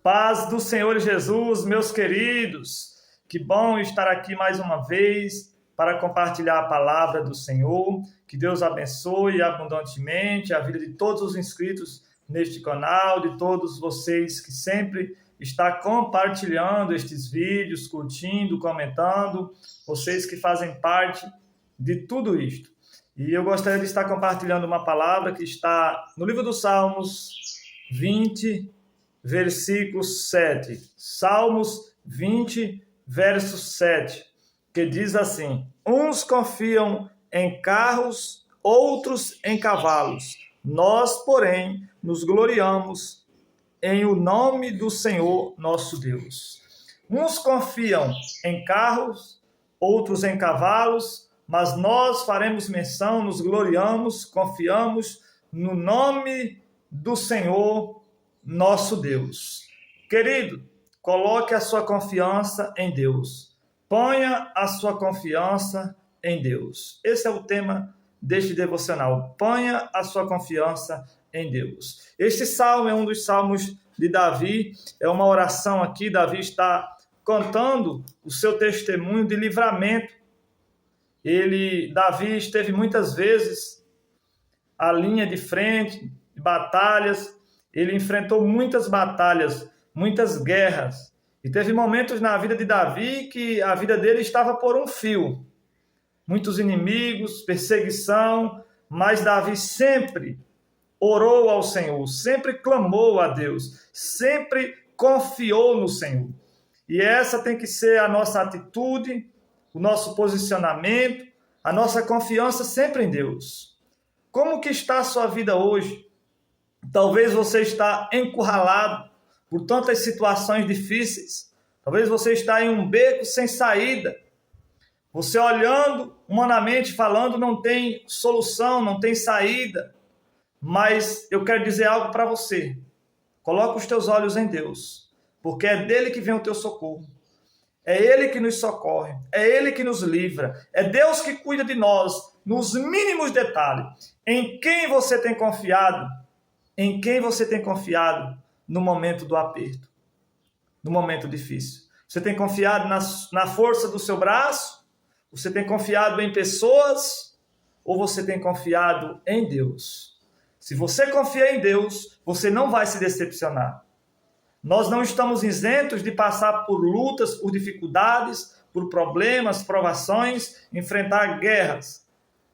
Paz do Senhor Jesus, meus queridos. Que bom estar aqui mais uma vez para compartilhar a palavra do Senhor. Que Deus abençoe abundantemente a vida de todos os inscritos neste canal, de todos vocês que sempre estão compartilhando estes vídeos, curtindo, comentando, vocês que fazem parte de tudo isto. E eu gostaria de estar compartilhando uma palavra que está no livro dos Salmos 20, versículo 7. Salmos 20, verso 7, que diz assim: uns confiam em carros, outros em cavalos. Nós, porém, nos gloriamos em o nome do Senhor nosso Deus. Uns confiam em carros, outros em cavalos, mas nós faremos menção, nos gloriamos, confiamos no nome do Senhor nosso Deus. Querido, coloque a sua confiança em Deus. Ponha a sua confiança em Deus. Esse é o tema deste devocional. Ponha a sua confiança em Deus. Este salmo é um dos salmos de Davi. É uma oração aqui. Davi está contando o seu testemunho de livramento. Davi esteve muitas vezes à linha de frente, de batalhas. Ele enfrentou muitas batalhas, muitas guerras. E teve momentos na vida de Davi que a vida dele estava por um fio. Muitos inimigos, perseguição, mas Davi sempre orou ao Senhor, sempre clamou a Deus, sempre confiou no Senhor. E essa tem que ser a nossa atitude, o nosso posicionamento, a nossa confiança sempre em Deus. Como que está a sua vida hoje? Talvez você está encurralado por tantas situações difíceis. Talvez você está em um beco sem saída. Você olhando, humanamente falando, não tem solução, não tem saída. Mas eu quero dizer algo para você. Coloca os teus olhos em Deus, porque é dele que vem o teu socorro. É ele que nos socorre, é ele que nos livra. É Deus que cuida de nós nos mínimos detalhes. Em quem você tem confiado? Em quem você tem confiado no momento do aperto, no momento difícil? Você tem confiado na força do seu braço? Você tem confiado em pessoas? Ou você tem confiado em Deus? Se você confia em Deus, você não vai se decepcionar. Nós não estamos isentos de passar por lutas, por dificuldades, por problemas, provações, enfrentar guerras.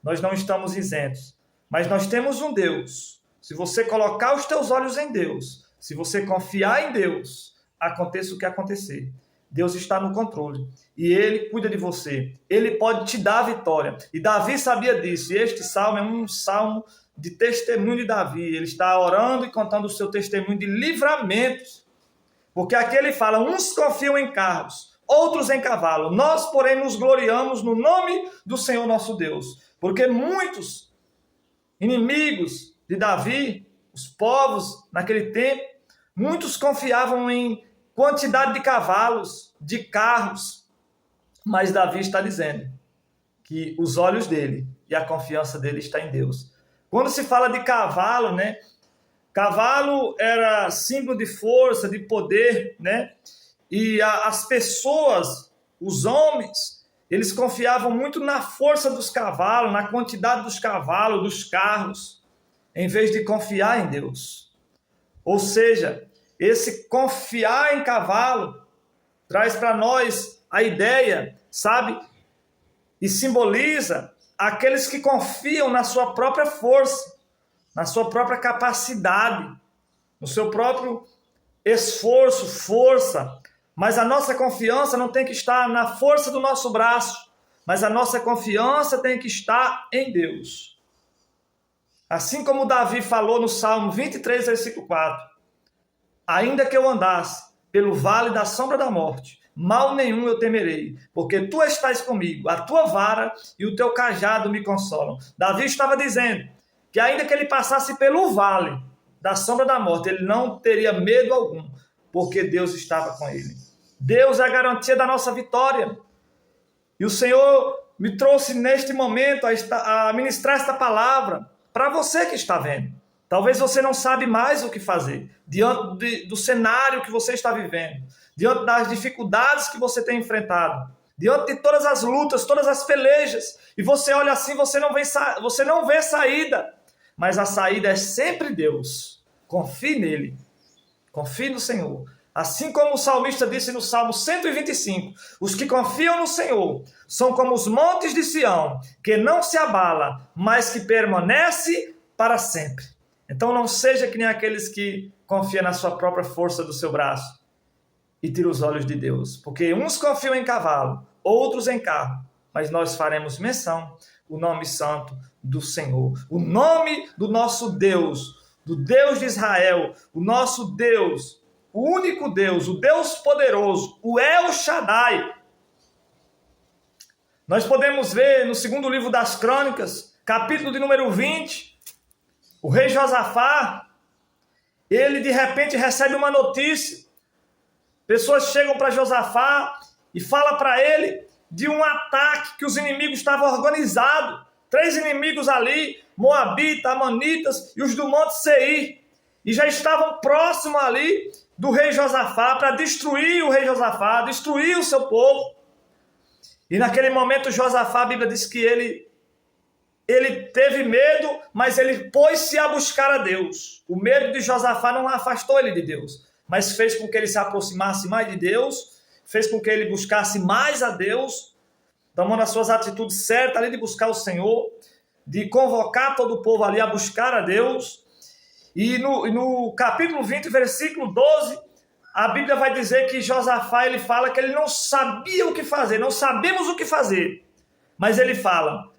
Nós não estamos isentos. Mas nós temos um Deus. Se você colocar os teus olhos em Deus, se você confiar em Deus, aconteça o que acontecer, Deus está no controle e Ele cuida de você. Ele pode te dar a vitória. E Davi sabia disso. E este salmo é um salmo de testemunho de Davi. Ele está orando e contando o seu testemunho de livramentos. Porque aqui ele fala: uns confiam em carros, outros em cavalo. Nós, porém, nos gloriamos no nome do Senhor nosso Deus. Porque muitos inimigos de Davi, os povos naquele tempo, muitos confiavam em quantidade de cavalos, de carros, mas Davi está dizendo que os olhos dele e a confiança dele está em Deus. Quando se fala de cavalo, né? Cavalo era símbolo de força, de poder, né? E as pessoas, os homens, eles confiavam muito na força dos cavalos, na quantidade dos cavalos, dos carros, em vez de confiar em Deus. Ou seja, esse confiar em cavalo traz para nós a ideia, sabe? E simboliza aqueles que confiam na sua própria força, na sua própria capacidade, no seu próprio esforço, força. Mas a nossa confiança não tem que estar na força do nosso braço, mas a nossa confiança tem que estar em Deus. Assim como Davi falou no Salmo 23, versículo 4. Ainda que eu andasse pelo vale da sombra da morte, mal nenhum eu temerei, porque tu estás comigo, a tua vara e o teu cajado me consolam. Davi estava dizendo que ainda que ele passasse pelo vale da sombra da morte, ele não teria medo algum, porque Deus estava com ele. Deus é a garantia da nossa vitória. E o Senhor me trouxe neste momento a ministrar esta palavra para você que está vendo. Talvez você não sabe mais o que fazer diante do cenário que você está vivendo, diante das dificuldades que você tem enfrentado, diante de todas as lutas, todas as pelejas, e você olha assim, você não vê saída, mas a saída é sempre Deus. Confie nele, confie no Senhor. Assim como o salmista disse no Salmo 125, os que confiam no Senhor são como os montes de Sião, que não se abala, mas que permanece para sempre. Então não seja que nem aqueles que confiam na sua própria força do seu braço e tira os olhos de Deus, porque uns confiam em cavalo, outros em carro, mas nós faremos menção o nome santo do Senhor, o nome do nosso Deus, do Deus de Israel, o nosso Deus, o único Deus, o Deus poderoso, o El Shaddai. Nós podemos ver no segundo livro das Crônicas, capítulo de número 20, o rei Josafá, ele de repente recebe uma notícia. Pessoas chegam para Josafá e falam para ele de um ataque que os inimigos estavam organizados. 3 inimigos ali, Moabita, Amonitas e os do Monte Seir. E já estavam próximos ali do rei Josafá para destruir o rei Josafá, destruir o seu povo. E naquele momento Josafá, a Bíblia diz que ele teve medo, mas ele pôs-se a buscar a Deus. O medo de Josafá não afastou ele de Deus, mas fez com que ele se aproximasse mais de Deus, fez com que ele buscasse mais a Deus, tomando as suas atitudes certas ali de buscar o Senhor, de convocar todo o povo ali a buscar a Deus. E no capítulo 20, versículo 12, a Bíblia vai dizer que Josafá, ele fala que ele não sabia o que fazer, não sabemos o que fazer, mas ele fala: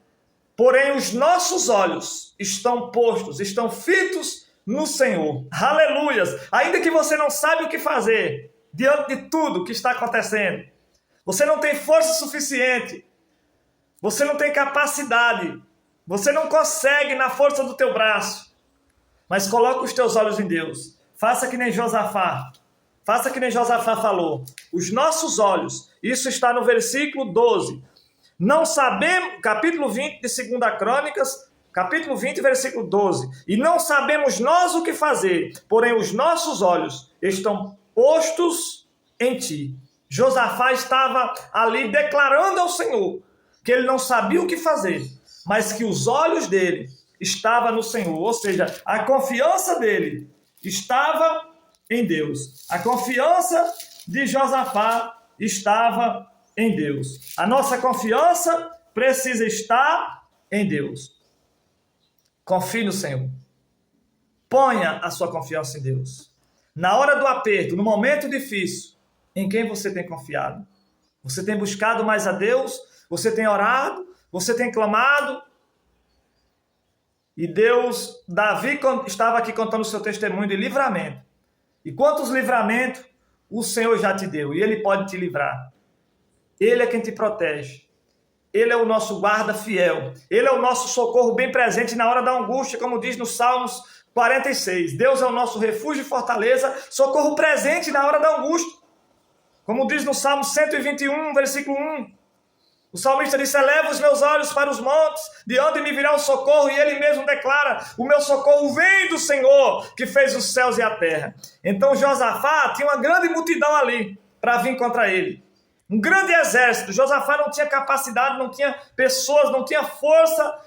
porém os nossos olhos estão postos, estão fitos no Senhor. Aleluias! Ainda que você não sabe o que fazer diante de tudo que está acontecendo, você não tem força suficiente, você não tem capacidade, você não consegue na força do teu braço, mas coloca os teus olhos em Deus. Faça que nem Josafá. Faça que nem Josafá falou. Os nossos olhos, isso está no versículo 12. Não sabemos, capítulo 20 de 2 Crônicas, capítulo 20, versículo 12. E não sabemos nós o que fazer, porém os nossos olhos estão postos em ti. Josafá estava ali declarando ao Senhor que ele não sabia o que fazer, mas que os olhos dele estavam no Senhor. Ou seja, a confiança dele estava em Deus. A confiança de Josafá estava em Deus. A nossa confiança precisa estar em Deus. Confie no Senhor. Ponha a sua confiança em Deus. Na hora do aperto, no momento difícil, em quem você tem confiado? Você tem buscado mais a Deus? Você tem orado? Você tem clamado? E Davi estava aqui contando o seu testemunho de livramento. E quantos livramentos o Senhor já te deu? E Ele pode te livrar. Ele é quem te protege. Ele é o nosso guarda fiel. Ele é o nosso socorro bem presente na hora da angústia, como diz no Salmos 46. Deus é o nosso refúgio e fortaleza, socorro presente na hora da angústia. Como diz no Salmo 121, versículo 1. O salmista disse: eleva os meus olhos para os montes, de onde me virá o socorro? E ele mesmo declara: o meu socorro vem do Senhor, que fez os céus e a terra. Então Josafá tinha uma grande multidão ali para vir contra ele. Um grande exército. Josafá não tinha capacidade, não tinha pessoas, não tinha força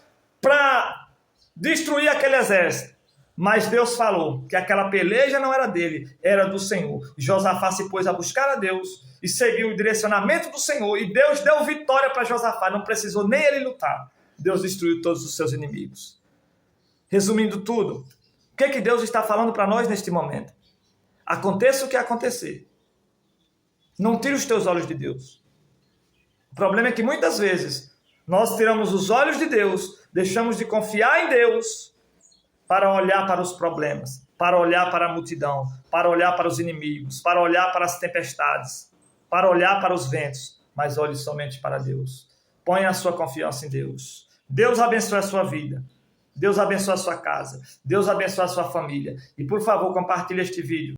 para destruir aquele exército. Mas Deus falou que aquela peleja não era dele, era do Senhor. Josafá se pôs a buscar a Deus e seguiu o direcionamento do Senhor. E Deus deu vitória para Josafá, não precisou nem ele lutar. Deus destruiu todos os seus inimigos. Resumindo tudo, o que Deus está falando para nós neste momento? Aconteça o que acontecer, não tire os teus olhos de Deus. O problema é que muitas vezes nós tiramos os olhos de Deus, deixamos de confiar em Deus para olhar para os problemas, para olhar para a multidão, para olhar para os inimigos, para olhar para as tempestades, para olhar para os ventos, mas olhe somente para Deus. Ponha a sua confiança em Deus. Deus abençoe a sua vida. Deus abençoe a sua casa. Deus abençoe a sua família. E por favor, compartilhe este vídeo.